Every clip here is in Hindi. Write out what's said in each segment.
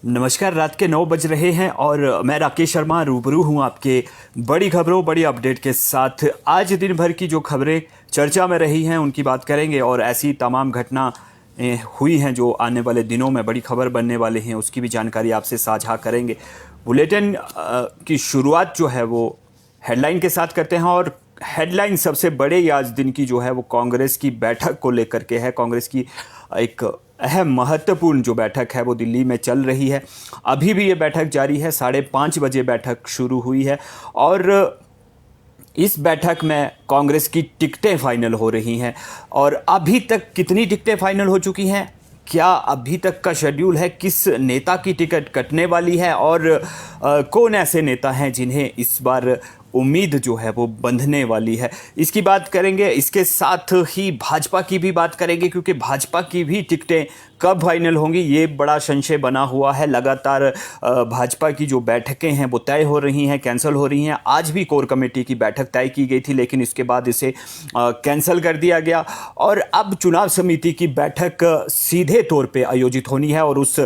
नमस्कार। रात के 9 बज रहे हैं और मैं राकेश शर्मा रूबरू हूं आपके बड़ी खबरों बड़ी अपडेट के साथ। आज दिन भर की जो खबरें चर्चा में रही हैं उनकी बात करेंगे और ऐसी तमाम घटना हुई हैं जो आने वाले दिनों में बड़ी खबर बनने वाले हैं, उसकी भी जानकारी आपसे साझा करेंगे। बुलेटिन की शुरुआत जो है वो हेडलाइन के साथ करते हैं और हेडलाइन सबसे बड़े आज दिन की जो है वो कांग्रेस की बैठक को लेकर के है। कांग्रेस की एक अहम महत्वपूर्ण जो बैठक है वो दिल्ली में चल रही है। अभी भी ये बैठक जारी है। 5:30 बजे बैठक शुरू हुई है और इस बैठक में कांग्रेस की टिकटें फाइनल हो रही हैं। और अभी तक कितनी टिकटें फाइनल हो चुकी हैं, क्या अभी तक का शेड्यूल है, किस नेता की टिकट कटने वाली है और कौन ऐसे नेता हैं जिन्हें इस बार उम्मीद जो है वो बंधने वाली है, इसकी बात करेंगे। इसके साथ ही भाजपा की भी बात करेंगे क्योंकि भाजपा की भी टिकटें कब फाइनल होंगी ये बड़ा संशय बना हुआ है। लगातार भाजपा की जो बैठकें हैं वो तय हो रही हैं, कैंसिल हो रही हैं। आज भी कोर कमेटी की बैठक तय की गई थी लेकिन इसके बाद इसे कैंसिल कर दिया गया और अब चुनाव समिति की बैठक सीधे तौर पे आयोजित होनी है और उस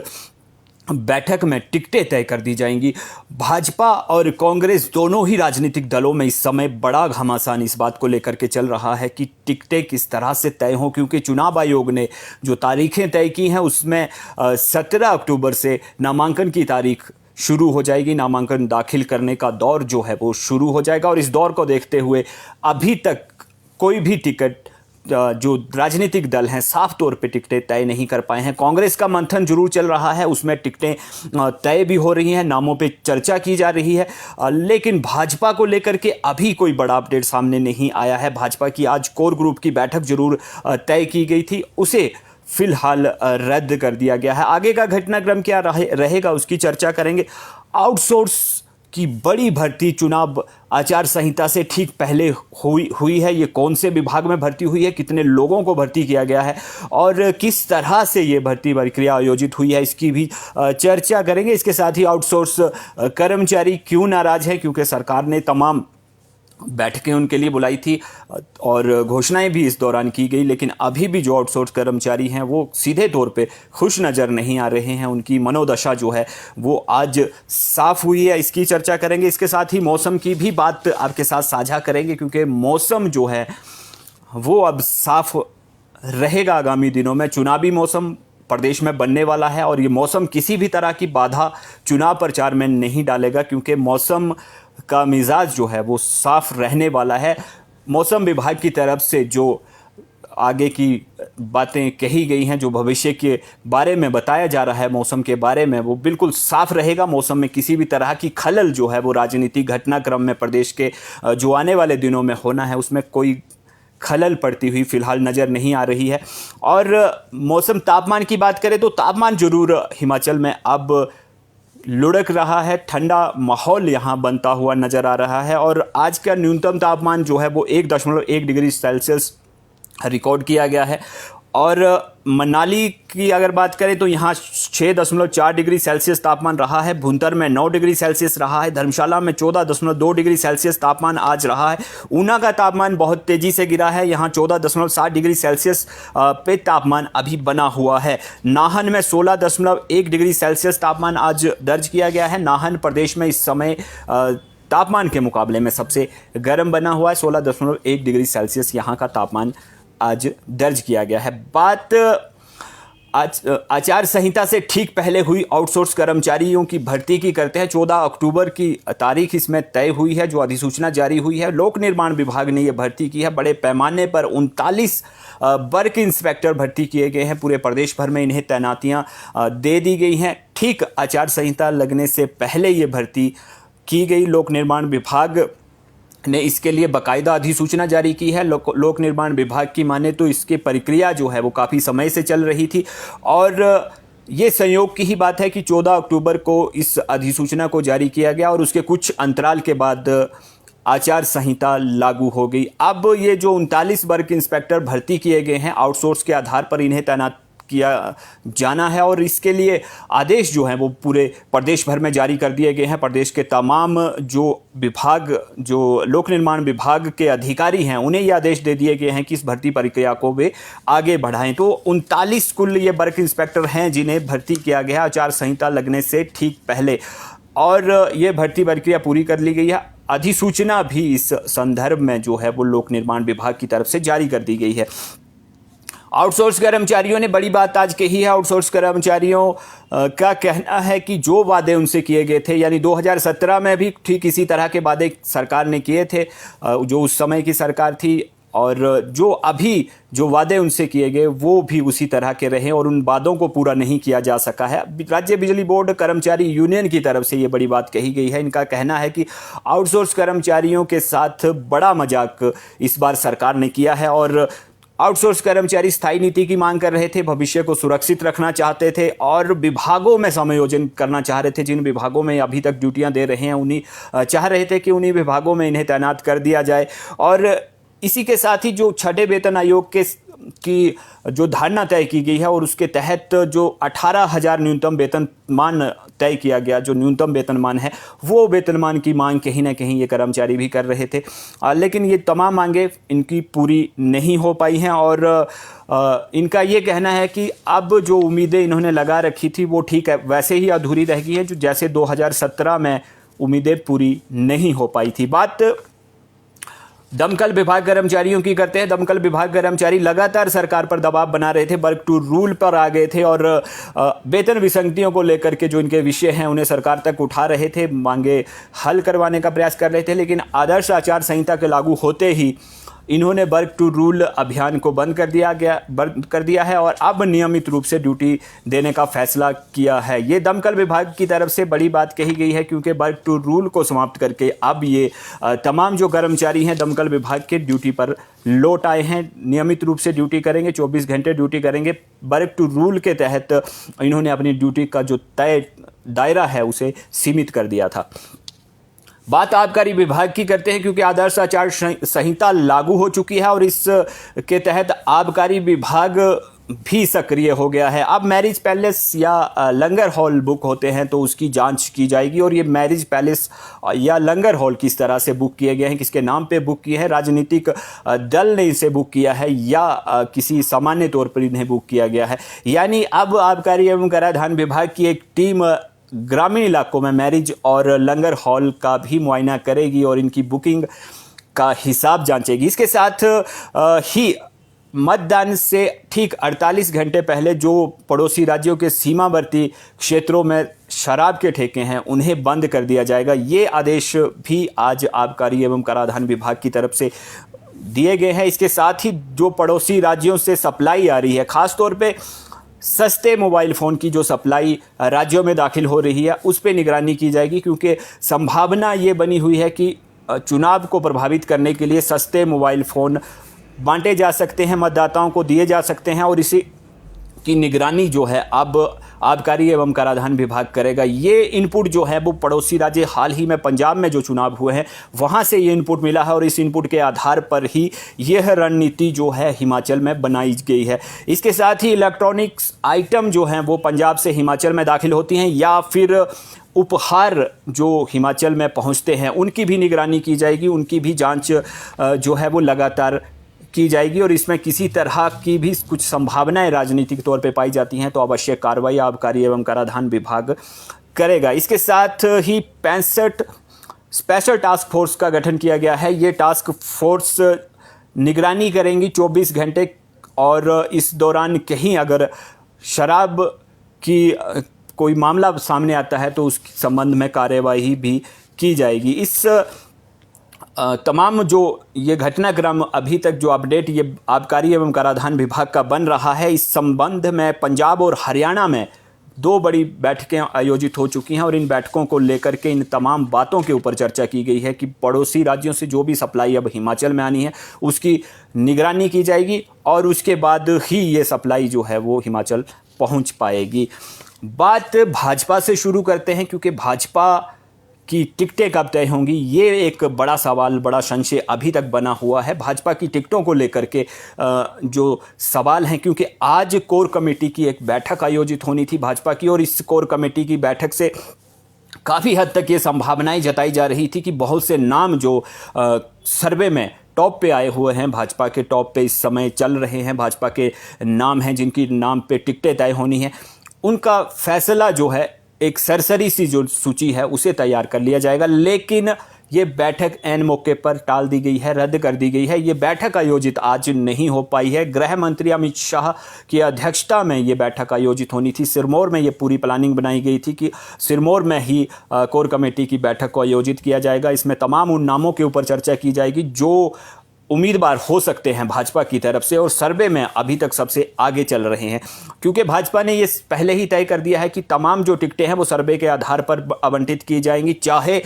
बैठक में टिकटें तय कर दी जाएंगी। भाजपा और कांग्रेस दोनों ही राजनीतिक दलों में इस समय बड़ा घमासान इस बात को लेकर के चल रहा है कि टिकटें किस तरह से तय हों, क्योंकि चुनाव आयोग ने जो तारीखें तय की हैं उसमें 17 अक्टूबर से नामांकन की तारीख शुरू हो जाएगी। नामांकन दाखिल करने का दौर जो है वो शुरू हो जाएगा और इस दौर को देखते हुए अभी तक कोई भी टिकट जो राजनीतिक दल हैं साफ तौर पे टिकटें तय नहीं कर पाए हैं। कांग्रेस का मंथन जरूर चल रहा है, उसमें टिकटें तय भी हो रही हैं, नामों पे चर्चा की जा रही है, लेकिन भाजपा को लेकर के अभी कोई बड़ा अपडेट सामने नहीं आया है। भाजपा की आज कोर ग्रुप की बैठक जरूर तय की गई थी, उसे फिलहाल रद्द कर दिया गया है। आगे का घटनाक्रम क्या रहेगा उसकी चर्चा करेंगे। आउटसोर्स की बड़ी भर्ती चुनाव आचार संहिता से ठीक पहले हुई है। ये कौन से विभाग में भर्ती हुई है, कितने लोगों को भर्ती किया गया है और किस तरह से ये भर्ती प्रक्रिया आयोजित हुई है, इसकी भी चर्चा करेंगे। इसके साथ ही आउटसोर्स कर्मचारी क्यों नाराज है, क्योंकि सरकार ने तमाम बैठकें उनके लिए बुलाई थी और घोषणाएं भी इस दौरान की गई, लेकिन अभी भी जो आउटसोर्स कर्मचारी हैं वो सीधे तौर पे खुश नज़र नहीं आ रहे हैं। उनकी मनोदशा जो है वो आज साफ हुई है, इसकी चर्चा करेंगे। इसके साथ ही मौसम की भी बात आपके साथ साझा करेंगे क्योंकि मौसम जो है वो अब साफ रहेगा आगामी दिनों में। चुनावी मौसम प्रदेश में बनने वाला है और ये मौसम किसी भी तरह की बाधा चुनाव प्रचार में नहीं डालेगा क्योंकि मौसम का मिजाज जो है वो साफ रहने वाला है। मौसम विभाग की तरफ से जो आगे की बातें कही गई हैं, जो भविष्य के बारे में बताया जा रहा है मौसम के बारे में, वो बिल्कुल साफ रहेगा। मौसम में किसी भी तरह की खलल जो है वो राजनीतिक घटनाक्रम में प्रदेश के जो आने वाले दिनों में होना है उसमें कोई खलल पड़ती हुई फिलहाल नज़र नहीं आ रही है। और मौसम तापमान की बात करें तो तापमान जरूर हिमाचल में अब लुढ़क रहा है, ठंडा माहौल यहाँ बनता हुआ नज़र आ रहा है और आज का न्यूनतम तापमान जो है वो 1.1 डिग्री सेल्सियस रिकॉर्ड किया गया है। और मनाली की अगर बात करें तो यहाँ 6.4 डिग्री सेल्सियस तापमान रहा है, भुंतर में 9 डिग्री सेल्सियस रहा है, धर्मशाला में 14.2 डिग्री सेल्सियस तापमान आज रहा है। ऊना का तापमान बहुत तेज़ी से गिरा है, यहाँ 14.7 डिग्री सेल्सियस पे तापमान अभी बना हुआ है। नाहन में 16.1 डिग्री सेल्सियस तापमान आज दर्ज किया गया है। नाहन प्रदेश में इस समय तापमान के मुकाबले में सबसे गर्म बना हुआ है। 16.1 डिग्री सेल्सियस यहाँ का तापमान आज दर्ज किया गया है। बात आचार संहिता से ठीक पहले हुई आउटसोर्स कर्मचारियों की भर्ती की करते हैं। 14 अक्टूबर की तारीख इसमें तय हुई है, जो अधिसूचना जारी हुई है। लोक निर्माण विभाग ने यह भर्ती की है। बड़े पैमाने पर 39 वर्क इंस्पेक्टर भर्ती किए गए हैं। पूरे प्रदेश भर में इन्हें तैनातियां दे दी गई हैं। ठीक आचार संहिता लगने से पहले ये भर्ती की गई। लोक निर्माण विभाग ने इसके लिए बाकायदा अधिसूचना जारी की है। लोक निर्माण विभाग की माने तो इसकी प्रक्रिया जो है वो काफ़ी समय से चल रही थी और ये संयोग की ही बात है कि 14 अक्टूबर को इस अधिसूचना को जारी किया गया और उसके कुछ अंतराल के बाद आचार संहिता लागू हो गई। अब ये जो 39 वर्ग इंस्पेक्टर भर्ती किए गए हैं आउटसोर्स के आधार पर इन्हें तैनात किया जाना है और इसके लिए आदेश जो हैं वो पूरे प्रदेश भर में जारी कर दिए गए हैं। प्रदेश के तमाम जो विभाग, जो लोक निर्माण विभाग के अधिकारी हैं, उन्हें ये आदेश दे दिए गए हैं कि इस भर्ती प्रक्रिया को वे आगे बढ़ाएं। तो 39 कुल ये वर्क इंस्पेक्टर हैं जिन्हें भर्ती किया गया आचार संहिता लगने से ठीक पहले, और ये भर्ती प्रक्रिया पूरी कर ली गई है। अधिसूचना भी इस संदर्भ में जो है वो लोक निर्माण विभाग की तरफ से जारी कर दी गई है। आउटसोर्स कर्मचारियों ने बड़ी बात आज कही है। आउटसोर्स कर्मचारियों का कहना है कि जो वादे उनसे किए गए थे, यानी 2017 में भी ठीक इसी तरह के वादे सरकार ने किए थे, जो उस समय की सरकार थी, और जो अभी जो वादे उनसे किए गए वो भी उसी तरह के रहे और उन वादों को पूरा नहीं किया जा सका है। राज्य बिजली बोर्ड कर्मचारी यूनियन की तरफ से ये बड़ी बात कही गई है। इनका कहना है कि आउटसोर्स कर्मचारियों के साथ बड़ा मजाक इस बार सरकार ने किया है और आउटसोर्स कर्मचारी स्थायी नीति की मांग कर रहे थे, भविष्य को सुरक्षित रखना चाहते थे और विभागों में समायोजन करना चाह रहे थे। जिन विभागों में अभी तक ड्यूटियां दे रहे हैं उन्हीं चाह रहे थे कि उन्हीं विभागों में इन्हें तैनात कर दिया जाए। और इसी के साथ ही जो छठे वेतन आयोग की जो धारणा तय की गई है और उसके तहत जो 18,000 न्यूनतम वेतनमान तय किया गया, जो न्यूनतम वेतनमान है, वो वेतनमान की मांग कहीं ना कहीं ये कर्मचारी भी कर रहे थे, लेकिन ये तमाम मांगें इनकी पूरी नहीं हो पाई हैं और इनका ये कहना है कि अब जो उम्मीदें इन्होंने लगा रखी थी वो ठीक है वैसे ही अधूरी रह गई हैं जो जैसे 2017 में उम्मीदें पूरी नहीं हो पाई थी। बात दमकल विभाग कर्मचारियों की करते हैं। दमकल विभाग कर्मचारी लगातार सरकार पर दबाव बना रहे थे, वर्क टू रूल पर आ गए थे और वेतन विसंगतियों को लेकर के जो इनके विषय हैं उन्हें सरकार तक उठा रहे थे, मांगे हल करवाने का प्रयास कर रहे थे। लेकिन आदर्श आचार संहिता के लागू होते ही इन्होंने वर्क टू रूल अभियान को बंद कर दिया है और अब नियमित रूप से ड्यूटी देने का फैसला किया है। ये दमकल विभाग की तरफ से बड़ी बात कही गई है क्योंकि वर्क टू रूल को समाप्त करके अब ये तमाम जो कर्मचारी हैं दमकल विभाग के ड्यूटी पर लौट आए हैं, नियमित रूप से ड्यूटी करेंगे, 24 घंटे ड्यूटी करेंगे। वर्क टू रूल के तहत इन्होंने अपनी ड्यूटी का जो तय दायरा है उसे सीमित कर दिया था। बात आबकारी विभाग की करते हैं क्योंकि आदर्श आचार संहिता लागू हो चुकी है और इसके तहत आबकारी विभाग भी सक्रिय हो गया है। अब मैरिज पैलेस या लंगर हॉल बुक होते हैं तो उसकी जांच की जाएगी और ये मैरिज पैलेस या लंगर हॉल किस तरह से बुक किए गए हैं, किसके नाम पे बुक किए हैं, राजनीतिक दल ने इसे बुक किया है या किसी सामान्य तौर पर इन्हें बुक किया गया है। यानी अब आबकारी एवं कराधान विभाग की एक टीम ग्रामीण इलाकों में मैरिज और लंगर हॉल का भी मुआयना करेगी और इनकी बुकिंग का हिसाब जांचेगी। इसके साथ ही मतदान से ठीक 48 घंटे पहले जो पड़ोसी राज्यों के सीमावर्ती क्षेत्रों में शराब के ठेके हैं उन्हें बंद कर दिया जाएगा। ये आदेश भी आज आबकारी एवं कराधान विभाग की तरफ से दिए गए हैं। इसके साथ ही जो पड़ोसी राज्यों से सप्लाई आ रही है, खास तौर पे सस्ते मोबाइल फ़ोन की जो सप्लाई राज्यों में दाखिल हो रही है उस पर निगरानी की जाएगी क्योंकि संभावना ये बनी हुई है कि चुनाव को प्रभावित करने के लिए सस्ते मोबाइल फ़ोन बांटे जा सकते हैं, मतदाताओं को दिए जा सकते हैं और इसी की निगरानी जो है अब आबकारी एवं कराधान विभाग करेगा। ये इनपुट जो है वो पड़ोसी राज्य, हाल ही में पंजाब में जो चुनाव हुए हैं वहाँ से ये इनपुट मिला है और इस इनपुट के आधार पर ही यह रणनीति जो है हिमाचल में बनाई गई है। इसके साथ ही इलेक्ट्रॉनिक्स आइटम जो हैं वो पंजाब से हिमाचल में दाखिल होती हैं या फिर उपहार जो हिमाचल में पहुँचते हैं उनकी भी निगरानी की जाएगी, उनकी भी जाँच जो है वो लगातार की जाएगी और इसमें किसी तरह की भी कुछ संभावनाएं राजनीतिक तौर पे पाई जाती हैं तो आवश्यक कार्रवाई आबकारी एवं कराधान विभाग करेगा। इसके साथ ही 65 स्पेशल टास्क फोर्स का गठन किया गया है। ये टास्क फोर्स निगरानी करेंगी 24 घंटे और इस दौरान कहीं अगर शराब की कोई मामला सामने आता है तो उस संबंध में कार्यवाही भी की जाएगी। इस तमाम जो ये घटनाक्रम अभी तक जो अपडेट ये आबकारी एवं कराधान विभाग का बन रहा है, इस संबंध में पंजाब और हरियाणा में 2 बड़ी बैठकें आयोजित हो चुकी हैं और इन बैठकों को लेकर के इन तमाम बातों के ऊपर चर्चा की गई है कि पड़ोसी राज्यों से जो भी सप्लाई अब हिमाचल में आनी है उसकी निगरानी की जाएगी और उसके बाद ही ये सप्लाई जो है वो हिमाचल पहुंच पाएगी। बात भाजपा से शुरू करते हैं क्योंकि भाजपा कि टिकटें कब तय होंगी, ये एक बड़ा सवाल, बड़ा संशय अभी तक बना हुआ है भाजपा की टिकटों को लेकर के जो सवाल हैं। क्योंकि आज कोर कमेटी की एक बैठक आयोजित होनी थी भाजपा की, और इस कोर कमेटी की बैठक से काफ़ी हद तक ये संभावनाएं जताई जा रही थी कि बहुत से नाम जो सर्वे में टॉप पे आए हुए हैं, भाजपा के टॉप पे इस समय चल रहे हैं, भाजपा के नाम हैं जिनकी नाम पे टिकटें तय होनी है, उनका फैसला जो है एक सरसरी सी जो सूची है उसे तैयार कर लिया जाएगा। लेकिन ये बैठक ऐन मौके पर टाल दी गई है, रद्द कर दी गई है। ये बैठक आयोजित आज नहीं हो पाई है। गृह मंत्री अमित शाह की अध्यक्षता में ये बैठक आयोजित होनी थी। सिरमौर में ये पूरी प्लानिंग बनाई गई थी कि सिरमौर में ही कोर कमेटी की बैठक को आयोजित किया जाएगा। इसमें तमाम उन नामों के ऊपर चर्चा की जाएगी जो उम्मीदवार हो सकते हैं भाजपा की तरफ से और सर्वे में अभी तक सबसे आगे चल रहे हैं। क्योंकि भाजपा ने ये पहले ही तय कर दिया है कि तमाम जो टिकटें हैं वो सर्वे के आधार पर आवंटित की जाएंगी, चाहे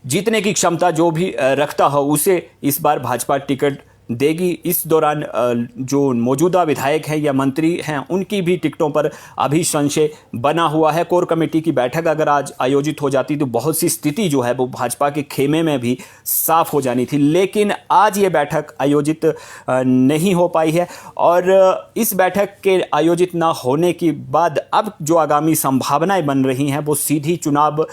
जीतने की क्षमता जो भी रखता हो उसे इस बार भाजपा टिकट देगी। इस दौरान जो मौजूदा विधायक हैं या मंत्री हैं उनकी भी टिकटों पर अभी संशय बना हुआ है। कोर कमेटी की बैठक अगर आज आयोजित हो जाती तो बहुत सी स्थिति जो है वो भाजपा के खेमे में भी साफ हो जानी थी, लेकिन आज ये बैठक आयोजित नहीं हो पाई है। और इस बैठक के आयोजित ना होने के बाद अब जो आगामी संभावनाएं बन रही हैं वो सीधी चुनाव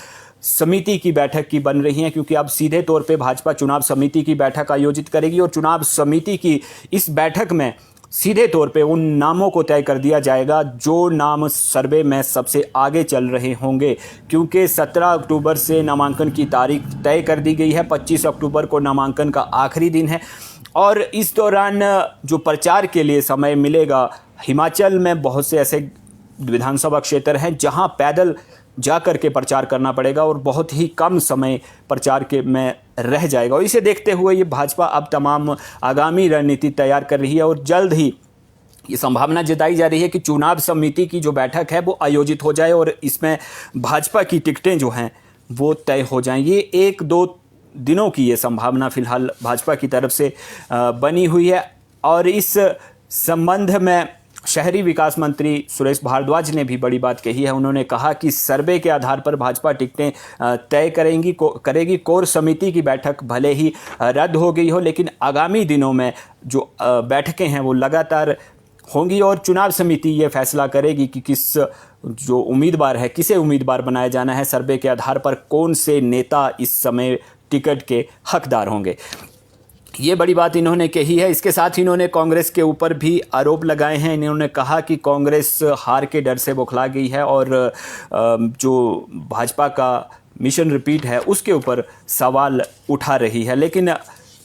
समिति की बैठक की बन रही हैं, क्योंकि अब सीधे तौर पे भाजपा चुनाव समिति की बैठक आयोजित करेगी और चुनाव समिति की इस बैठक में सीधे तौर पे उन नामों को तय कर दिया जाएगा जो नाम सर्वे में सबसे आगे चल रहे होंगे। क्योंकि 17 अक्टूबर से नामांकन की तारीख तय कर दी गई है, 25 अक्टूबर को नामांकन का आखिरी दिन है और इस दौरान जो प्रचार के लिए समय मिलेगा, हिमाचल में बहुत से ऐसे विधानसभा क्षेत्र हैं जहां पैदल जा कर के प्रचार करना पड़ेगा और बहुत ही कम समय प्रचार के में रह जाएगा। और इसे देखते हुए ये भाजपा अब तमाम आगामी रणनीति तैयार कर रही है और जल्द ही ये संभावना जताई जा रही है कि चुनाव समिति की जो बैठक है वो आयोजित हो जाए और इसमें भाजपा की टिकटें जो हैं वो तय हो जाएं। ये 1-2 दिनों की ये संभावना फिलहाल भाजपा की तरफ से बनी हुई है। और इस संबंध में शहरी विकास मंत्री सुरेश भारद्वाज ने भी बड़ी बात कही है। उन्होंने कहा कि सर्वे के आधार पर भाजपा टिकटें तय करेगी। कोर समिति की बैठक भले ही रद्द हो गई हो, लेकिन आगामी दिनों में जो बैठकें हैं वो लगातार होंगी और चुनाव समिति ये फैसला करेगी कि किस जो उम्मीदवार है, किसे उम्मीदवार बनाया जाना है, सर्वे के आधार पर कौन से नेता इस समय टिकट के हकदार होंगे। ये बड़ी बात इन्होंने कही है। इसके साथ ही इन्होंने कांग्रेस के ऊपर भी आरोप लगाए हैं। इन्होंने कहा कि कांग्रेस हार के डर से बौखला गई है और जो भाजपा का मिशन रिपीट है उसके ऊपर सवाल उठा रही है। लेकिन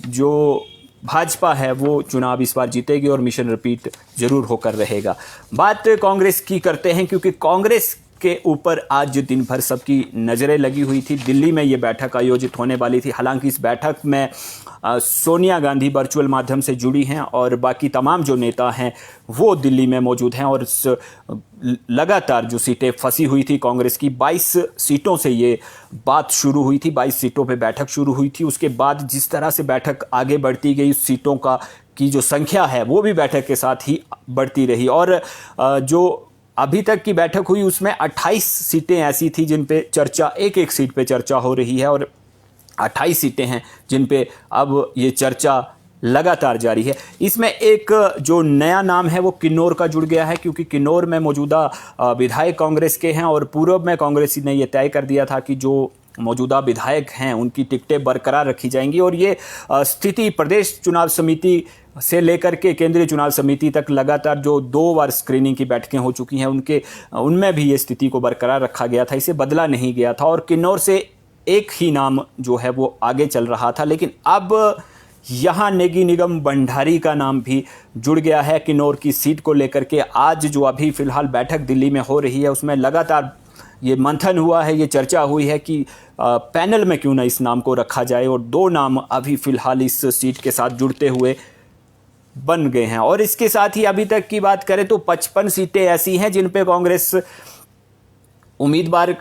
जो भाजपा है वो चुनाव इस बार जीतेगी और मिशन रिपीट जरूर होकर रहेगा। बात कांग्रेस की करते हैं, क्योंकि कांग्रेस के ऊपर आज दिन भर सबकी नज़रें लगी हुई थी। दिल्ली में ये बैठक आयोजित होने वाली थी। हालांकि इस बैठक में सोनिया गांधी वर्चुअल माध्यम से जुड़ी हैं और बाकी तमाम जो नेता हैं वो दिल्ली में मौजूद हैं। और लगातार जो सीटें फंसी हुई थी कांग्रेस की, 22 सीटों से ये बात शुरू हुई थी, 22 सीटों पे बैठक शुरू हुई थी। उसके बाद जिस तरह से बैठक आगे बढ़ती गई, सीटों की जो संख्या है वो भी बैठक के साथ ही बढ़ती रही। और जो अभी तक की बैठक हुई उसमें 28 सीटें ऐसी थी जिन पे चर्चा, एक सीट पे चर्चा हो रही है और 28 सीटें हैं जिन पे अब ये चर्चा लगातार जारी है। इसमें एक जो नया नाम है वो किन्नौर का जुड़ गया है, क्योंकि किन्नौर में मौजूदा विधायक कांग्रेस के हैं और पूर्व में कांग्रेस ने ये तय कर दिया था कि जो मौजूदा विधायक हैं उनकी टिकटें बरकरार रखी जाएंगी। और ये स्थिति प्रदेश चुनाव समिति से लेकर के केंद्रीय चुनाव समिति तक लगातार जो 2 बार स्क्रीनिंग की बैठकें हो चुकी हैं उनमें भी ये स्थिति को बरकरार रखा गया था, इसे बदला नहीं गया था। और किन्नौर से एक ही नाम जो है वो आगे चल रहा था, लेकिन अब यहाँ नेगी निगम भंडारी का नाम भी जुड़ गया है किन्नौर की सीट को लेकर के। आज जो अभी फिलहाल बैठक दिल्ली में हो रही है उसमें लगातार ये मंथन हुआ है, ये चर्चा हुई है कि पैनल में क्यों ना इस नाम को रखा जाए और 2 नाम अभी फिलहाल इस सीट के साथ जुड़ते हुए बन गए हैं। और इसके साथ ही अभी तक की बात करें तो 55 सीटें ऐसी हैं जिन पे कांग्रेस उम्मीदवार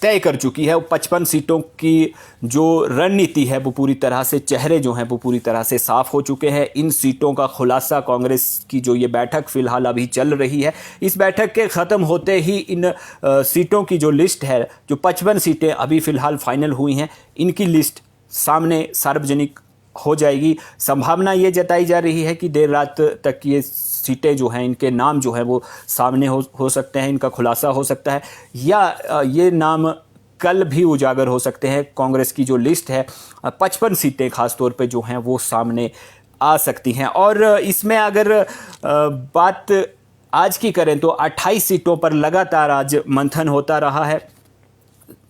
तय कर चुकी है। 55 सीटों की जो रणनीति है वो पूरी तरह से, चेहरे जो हैं वो पूरी तरह से साफ हो चुके हैं। इन सीटों का खुलासा कांग्रेस की जो ये बैठक फिलहाल अभी चल रही है, इस बैठक के ख़त्म होते ही इन सीटों की जो लिस्ट है, जो 55 सीटें अभी फ़िलहाल फाइनल हुई हैं, इनकी लिस्ट सामने सार्वजनिक हो जाएगी। संभावना ये जताई जा रही है कि देर रात तक ये सीटें जो हैं, इनके नाम जो हैं वो सामने हो सकते हैं, इनका खुलासा हो सकता है, या ये नाम कल भी उजागर हो सकते हैं। कांग्रेस की जो लिस्ट है 55 सीटें खास तौर पे जो हैं वो सामने आ सकती हैं। और इसमें अगर बात आज की करें तो 28 सीटों पर लगातार आज मंथन होता रहा है।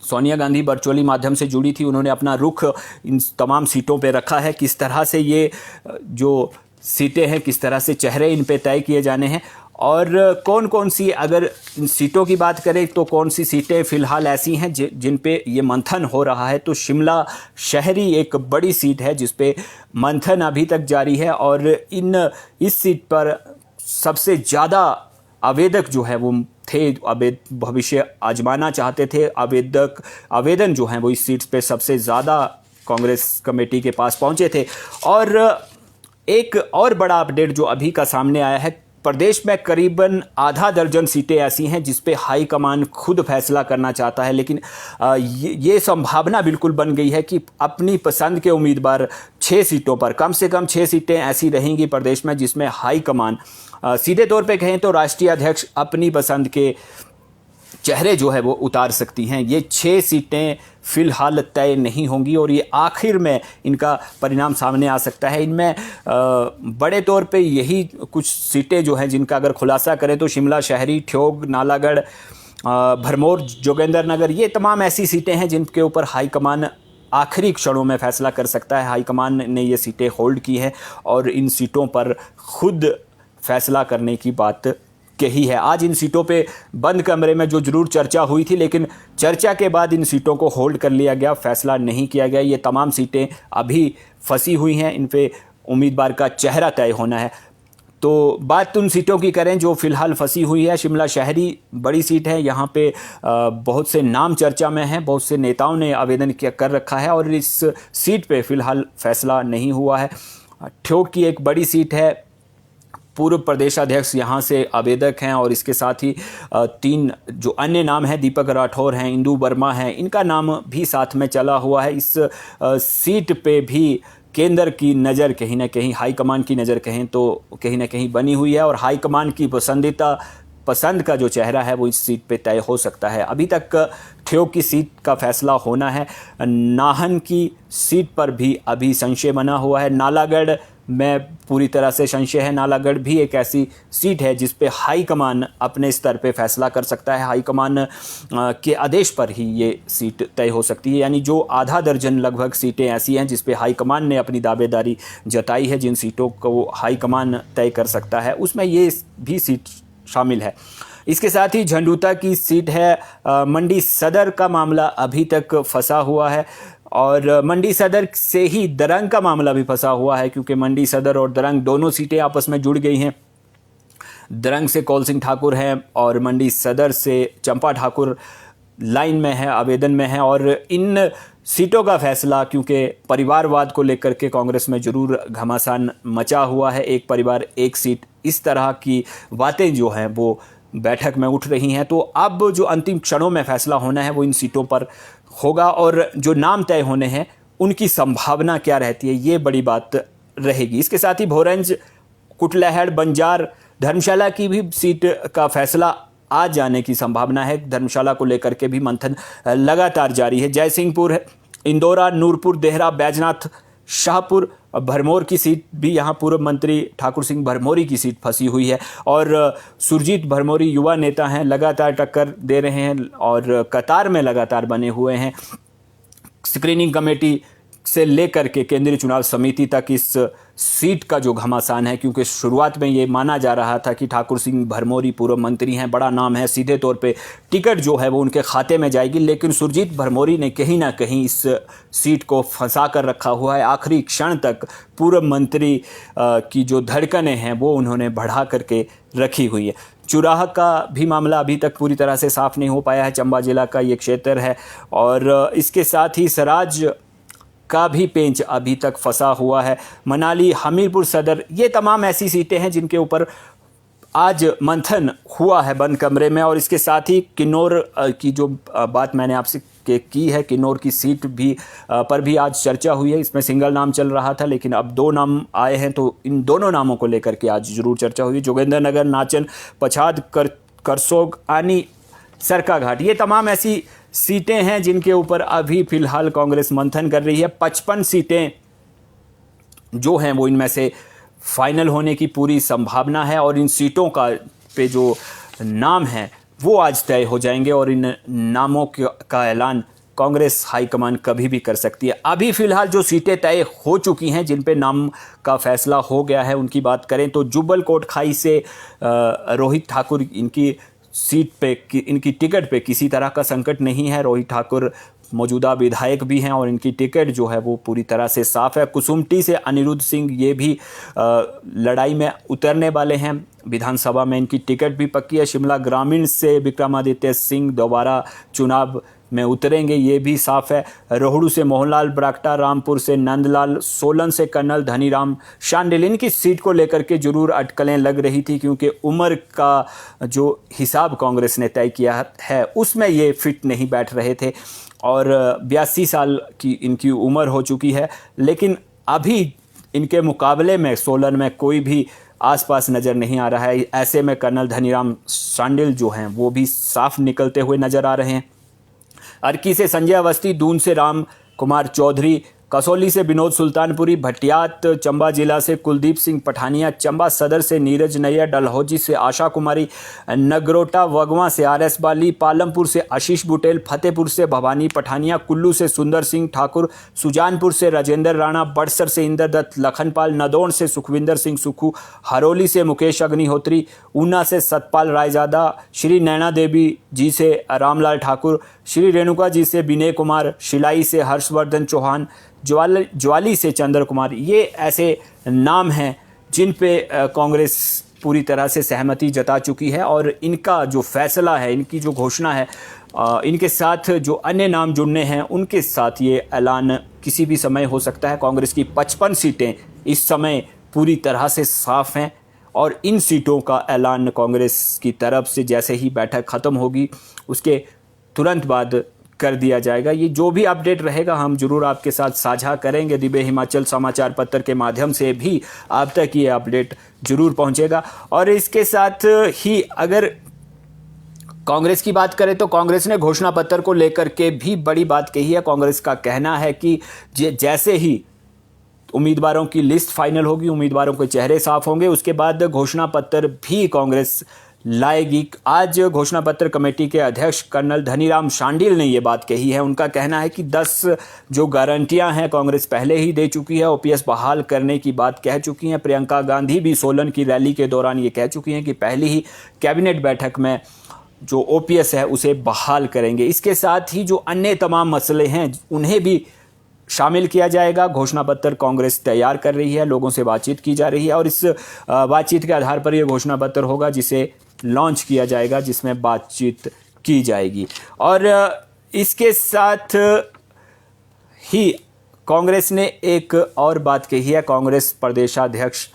सोनिया गांधी वर्चुअली माध्यम से जुड़ी थी, उन्होंने अपना रुख इन तमाम सीटों पे रखा है, किस तरह से ये जो सीटें हैं, किस तरह से चेहरे इन पे तय किए जाने हैं और कौन कौन सी, अगर इन सीटों की बात करें तो कौन सी सीटें फ़िलहाल ऐसी हैं जिन पे ये मंथन हो रहा है। तो शिमला शहरी एक बड़ी सीट है जिस पे मंथन अभी तक जारी है और इस सीट पर सबसे ज़्यादा आवेदक जो है वो थे, भविष्य आजमाना चाहते थे। आवेदन जो हैं वो इस सीट पे सबसे ज़्यादा कांग्रेस कमेटी के पास पहुंचे थे। और एक और बड़ा अपडेट जो अभी का सामने आया है, प्रदेश में करीबन आधा दर्जन सीटें ऐसी हैं जिस पे हाईकमान खुद फैसला करना चाहता है, लेकिन ये संभावना बिल्कुल बन गई है कि अपनी पसंद के उम्मीदवार 6 सीटों पर, कम से कम 6 सीटें ऐसी रहेंगी प्रदेश में जिसमें हाईकमान, सीधे तौर पे कहें तो राष्ट्रीय अध्यक्ष अपनी पसंद के चेहरे जो है वो उतार सकती हैं। ये 6 सीटें फ़िलहाल तय नहीं होंगी और ये आखिर में इनका परिणाम सामने आ सकता है। इनमें बड़े तौर पे यही कुछ सीटें जो हैं जिनका अगर खुलासा करें तो शिमला शहरी, ठियोग, नालागढ़, भरमौर, जोगिंदरनगर, ये तमाम ऐसी सीटें हैं जिनके ऊपर हाईकमान आखिरी क्षणों में फैसला कर सकता है। हाईकमान ने ये सीटें होल्ड की हैं और इन सीटों पर खुद फैसला करने की बात कही है। आज इन सीटों पे बंद कमरे में जो जरूर चर्चा हुई थी, लेकिन चर्चा के बाद इन सीटों को होल्ड कर लिया गया, फैसला नहीं किया गया। ये तमाम सीटें अभी फंसी हुई हैं, इन पे उम्मीदवार का चेहरा तय होना है। तो बात उन सीटों की करें जो फ़िलहाल फंसी हुई है। शिमला शहरी बड़ी सीट है, यहाँ पे बहुत से नाम चर्चा में हैं, बहुत से नेताओं ने आवेदन कर रखा है और इस सीट पे फ़िलहाल फैसला नहीं हुआ है। ठियोग की एक बड़ी सीट है, पूर्व प्रदेश अध्यक्ष यहाँ से आवेदक हैं और इसके साथ ही 3 जो अन्य नाम हैं, दीपक राठौर हैं, इंदु वर्मा हैं, इनका नाम भी साथ में चला हुआ है। इस सीट पे भी केंद्र की नज़र कहीं ना कहीं, हाईकमान की नज़र कहें तो कहीं ना कहीं बनी हुई है और हाईकमान की पसंद का जो चेहरा है वो इस सीट पे तय हो सकता है। अभी तक ठियोग की सीट का फैसला होना है। नाहन की सीट पर भी अभी संशय बना हुआ है। नालागढ़ में पूरी तरह से संशय है। नालागढ़ भी एक ऐसी सीट है जिस पे हाईकमान अपने स्तर पे फैसला कर सकता है। हाईकमान के आदेश पर ही ये सीट तय हो सकती है। यानी जो आधा दर्जन लगभग सीटें ऐसी हैं जिस पे हाईकमान ने अपनी दावेदारी जताई है, जिन सीटों को हाईकमान तय कर सकता है, उसमें ये भी सीट शामिल है। इसके साथ ही झंडूता की सीट है। मंडी सदर का मामला अभी तक फंसा हुआ है और मंडी सदर से ही दरंग का मामला भी फंसा हुआ है, क्योंकि मंडी सदर और दरंग दोनों सीटें आपस में जुड़ गई हैं। दरंग से कौल सिंह ठाकुर हैं और मंडी सदर से चंपा ठाकुर लाइन में है, आवेदन में है। और इन सीटों का फैसला, क्योंकि परिवारवाद को लेकर के कांग्रेस में जरूर घमासान मचा हुआ है, एक परिवार एक सीट, इस तरह की बातें जो हैं वो बैठक में उठ रही हैं। तो अब जो अंतिम क्षणों में फैसला होना है वो इन सीटों पर होगा और जो नाम तय होने हैं उनकी संभावना क्या रहती है, ये बड़ी बात रहेगी। इसके साथ ही भोरंज, कुटलैहड़, बंजार, धर्मशाला की भी सीट का फैसला आ जाने की संभावना है। धर्मशाला को लेकर के भी मंथन लगातार जारी है। जयसिंहपुर, इंदौरा, नूरपुर, देहरा, बैजनाथ, शाहपुर, भरमौर की सीट भी, यहाँ पूर्व मंत्री ठाकुर सिंह भरमौरी की सीट फंसी हुई है और सुरजीत भरमौरी युवा नेता हैं, लगातार टक्कर दे रहे हैं और कतार में लगातार बने हुए हैं। स्क्रीनिंग कमेटी से लेकर के केंद्रीय चुनाव समिति तक इस सीट का जो घमासान है, क्योंकि शुरुआत में ये माना जा रहा था कि ठाकुर सिंह भरमौरी पूर्व मंत्री हैं, बड़ा नाम है, सीधे तौर पे टिकट जो है वो उनके खाते में जाएगी, लेकिन सुरजीत भरमौरी ने कहीं ना कहीं इस सीट को फंसा कर रखा हुआ है। आखिरी क्षण तक पूर्व मंत्री की जो धड़कनें हैं वो उन्होंने बढ़ा करके रखी हुई है। चुराह का भी मामला अभी तक पूरी तरह से साफ नहीं हो पाया है, चंबा जिला का ये क्षेत्र है, और इसके साथ ही सराज का भी पेंच अभी तक फंसा हुआ है। मनाली, हमीरपुर सदर, ये तमाम ऐसी सीटें हैं जिनके ऊपर आज मंथन हुआ है बंद कमरे में। और इसके साथ ही किन्नौर की जो बात मैंने आपसे की है, किन्नौर की सीट भी पर भी आज चर्चा हुई है। इसमें सिंगल नाम चल रहा था, लेकिन अब 2 नाम आए हैं, तो इन दोनों नामों को लेकर के आज जरूर चर्चा हुई। जोगिंदरनगर, नाचन, पछाद, करसोग, आनी, सरकाघाट, ये तमाम ऐसी सीटें हैं जिनके ऊपर अभी फिलहाल कांग्रेस मंथन कर रही है। 55 सीटें जो हैं वो इनमें से फाइनल होने की पूरी संभावना है, और इन सीटों का पे जो नाम है वो आज तय हो जाएंगे, और इन नामों का ऐलान कांग्रेस हाईकमान कभी भी कर सकती है। अभी फिलहाल जो सीटें तय हो चुकी हैं, जिन पे नाम का फैसला हो गया है, उनकी बात करें तो जुब्बल कोटखाई से रोहित ठाकुर, इनकी सीट पे, इनकी टिकट पे किसी तरह का संकट नहीं है। रोहित ठाकुर मौजूदा विधायक भी हैं और इनकी टिकट जो है वो पूरी तरह से साफ है। कुसुम्पटी से अनिरुद्ध सिंह, ये भी लड़ाई में उतरने वाले हैं, विधानसभा में इनकी टिकट भी पक्की है। शिमला ग्रामीण से विक्रमादित्य सिंह दोबारा चुनाव में उतरेंगे, ये भी साफ है। रोहड़ू से मोहनलाल ब्राक्टा, रामपुर से नंदलाल, सोलन से कर्नल धनीराम शांडिल, इनकी सीट को लेकर के जरूर अटकलें लग रही थी, क्योंकि उम्र का जो हिसाब कांग्रेस ने तय किया है उसमें ये फिट नहीं बैठ रहे थे, और 82 साल की इनकी उम्र हो चुकी है। लेकिन अभी इनके मुकाबले में सोलन में कोई भी आसपास नज़र नहीं आ रहा है। ऐसे में कर्नल धनीराम शांडिल जो हैं वो भी साफ निकलते हुए नज़र आ रहे हैं। अर्की से संजय अवस्थी, दून से राम कुमार चौधरी, कसौली से विनोद सुल्तानपुरी, भटियात चंबा जिला से कुलदीप सिंह पठानिया, चंबा सदर से नीरज नैया, डलहौजी से आशा कुमारी, नगरोटा वगवा से RS बाली, पालमपुर से आशीष बुटेल, फतेहपुर से भवानी पठानिया, कुल्लू से सुंदर सिंह ठाकुर, सुजानपुर से राजेंद्र राणा, बड़सर से इंद्रदत्त लखनपाल, नदौन से सुखविंदर सिंह सुखू, हरोली से मुकेश अग्निहोत्री, ऊना से सतपाल रायजादा, श्री नैना देवी जी से रामलाल ठाकुर, श्री रेणुका जी से विनय कुमार, शिलाई से हर्षवर्धन चौहान, ज्वाली से चंद्र कुमार, ये ऐसे नाम हैं जिन पे कांग्रेस पूरी तरह से सहमति जता चुकी है, और इनका जो फैसला है, इनकी जो घोषणा है, इनके साथ जो अन्य नाम जुड़ने हैं उनके साथ ये ऐलान किसी भी समय हो सकता है। कांग्रेस की 55 सीटें इस समय पूरी तरह से साफ हैं, और इन सीटों का ऐलान कांग्रेस की तरफ से जैसे ही बैठक ख़त्म होगी उसके तुरंत बाद कर दिया जाएगा। ये जो भी अपडेट रहेगा हम जरूर आपके साथ साझा करेंगे। दिव्य हिमाचल समाचार पत्र के माध्यम से भी आप तक ये अपडेट जरूर पहुंचेगा। और इसके साथ ही अगर कांग्रेस की बात करें तो कांग्रेस ने घोषणा पत्र को लेकर के भी बड़ी बात कही है। कांग्रेस का कहना है कि जैसे ही उम्मीदवारों की लिस्ट फाइनल होगी, उम्मीदवारों के चेहरे साफ होंगे, उसके बाद घोषणा पत्र भी कांग्रेस लाएगी। आज घोषणा पत्र कमेटी के अध्यक्ष कर्नल धनीराम शांडिल ने ये बात कही है। उनका कहना है कि 10 जो गारंटियां हैं कांग्रेस पहले ही दे चुकी है। OPS बहाल करने की बात कह चुकी हैं। प्रियंका गांधी भी सोलन की रैली के दौरान ये कह चुकी हैं कि पहली ही कैबिनेट बैठक में जो OPS है उसे बहाल करेंगे। इसके साथ ही जो अन्य तमाम मसले हैं उन्हें भी शामिल किया जाएगा। घोषणा पत्र कांग्रेस तैयार कर रही है, लोगों से बातचीत की जा रही है, और इस बातचीत के आधार पर यह घोषणा पत्र होगा जिसे लॉन्च किया जाएगा, जिसमें बातचीत की जाएगी। और इसके साथ ही कांग्रेस ने एक और बात कही है। कांग्रेस प्रदेशाध्यक्ष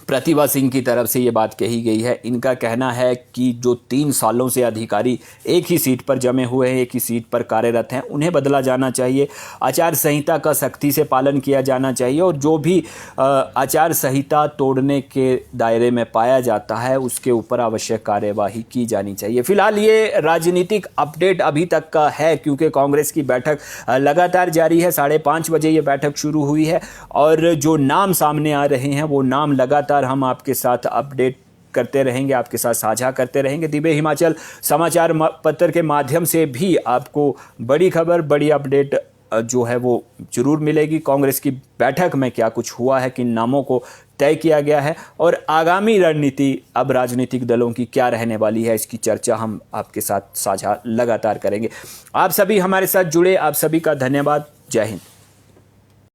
प्रतिभा सिंह की तरफ से ये बात कही गई है। इनका कहना है कि जो 3 सालों से अधिकारी एक ही सीट पर जमे हुए हैं, एक ही सीट पर कार्यरत हैं, उन्हें बदला जाना चाहिए। आचार संहिता का सख्ती से पालन किया जाना चाहिए, और जो भी आचार संहिता तोड़ने के दायरे में पाया जाता है उसके ऊपर आवश्यक कार्यवाही की जानी चाहिए। फिलहाल ये राजनीतिक अपडेट अभी तक का है, क्योंकि कांग्रेस की बैठक लगातार जारी है। 5:30 बजे ये बैठक शुरू हुई है, और जो नाम सामने आ रहे हैं वो नाम लगातार हम आपके साथ अपडेट करते रहेंगे, आपके साथ साझा करते रहेंगे। दिव्य हिमाचल समाचार पत्र के माध्यम से भी आपको बड़ी खबर, बड़ी अपडेट जो है वो जरूर मिलेगी। कांग्रेस की बैठक में क्या कुछ हुआ है, किन नामों को तय किया गया है और आगामी रणनीति अब राजनीतिक दलों की क्या रहने वाली है, इसकी चर्चा हम आपके साथ साझा लगातार करेंगे। आप सभी हमारे साथ जुड़े, आप सभी का धन्यवाद। जय हिंद।